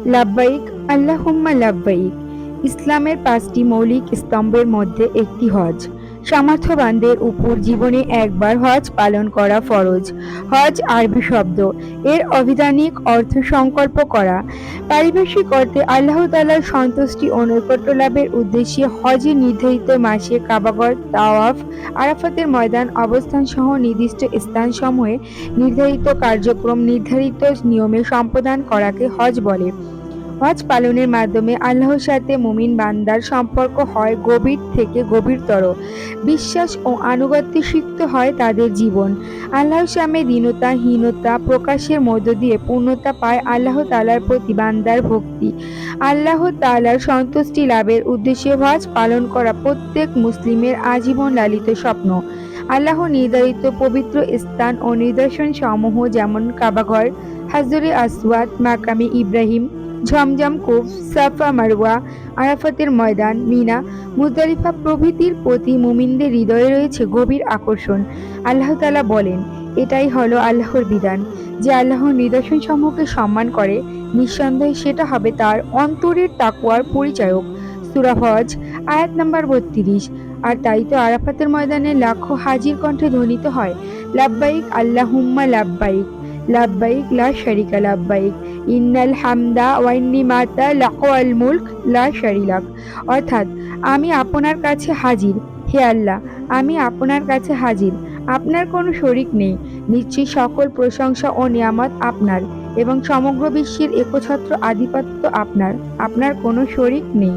লাব্বাইক আল্লাহুম্মা লাব্বাইক ইসলামের ৫টি মৌলিক স্তম্ভের মধ্যে একটি হজ। সামর্থ্যবানদের উপর জীবনে একবার হজ পালন করা ফরজ। হজ আরবি শব্দ, এর আভিধানিক অর্থ সংকল্প করা। পারিভাষিক অর্থে আল্লাহ তাআলার সন্তুষ্টি ও নৈকট্য লাভের উদ্দেশ্যে হজের নির্ধারিত মাসে কাবাগর তাওয়াফ, আরাফাতের ময়দান অবস্থান সহ নির্দিষ্ট স্থানসমূহে নির্ধারিত কার্যক্রম নির্ধারিত নিয়মে সম্পাদন করাকে হজ বলে। হজ পালনের মাধ্যমে আল্লাহর সাথে মুমিন বান্দার সম্পর্ক হয় গভীর থেকে গভীরতর, বিশ্বাস ও আনুগত্যে সিক্ত হয় তাদের জীবন। আল্লাহর সামনে দীনতা হীনতা প্রকাশের মধ্য দিয়ে পূর্ণতা পায় আল্লাহ তাআলার প্রতি বান্দার ভক্তি। আল্লাহ তাআলার সন্তুষ্টি লাভের উদ্দেশ্যে হজ পালন করা প্রত্যেক মুসলিমের আজীবন লালিত স্বপ্ন। আল্লাহ নির্ধারিত পবিত্র স্থান ও নিদর্শন সমূহ যেমন কাবাঘর, হাজরে আসওয়াদ, মাকামে ইব্রাহিম, ঝমঝম কূপ, সাফা মারওয়া, আরাফাতের ময়দান, মিনা, মুজদালিফা প্রভৃতির প্রতি মুমিনদের হৃদয়ে রয়েছে গভীর আকর্ষণ। আল্লাহ তাআলা বলেন, এটাই হলো আল্লাহর বিধান। যে আল্লাহর নিদর্শন সমূহকে সম্মান করে, নিঃসন্দেহে সেটা হবে তার অন্তরের তাকওয়ার পরিচায়ক। সূরা হজ আয়াত নাম্বার ৩২। আর তাই তো আরাফাতের ময়দানে লাখো হাজির কণ্ঠে ধ্বনিত হয়, লাব্বাইক আল্লাহুম্মা লাব্বাইক, লাব্বাইক লা শারিকা লাব্বাইক, ইন্নাল হামদা ওয়া নিমাতা লাহুল মুলক লা শারিকা। অর্থাৎ, আমি আপনার কাছে হাজির, হে আল্লাহ, আমি আপনার কাছে হাজির, আপনার কোনো শরিক নেই। নিশ্চয়ই সকল প্রশংসা ও নিয়ামত আপনার এবং সমগ্র বিশ্বের একছত্র আধিপত্য আপনার, আপনার কোনো শরিক নেই।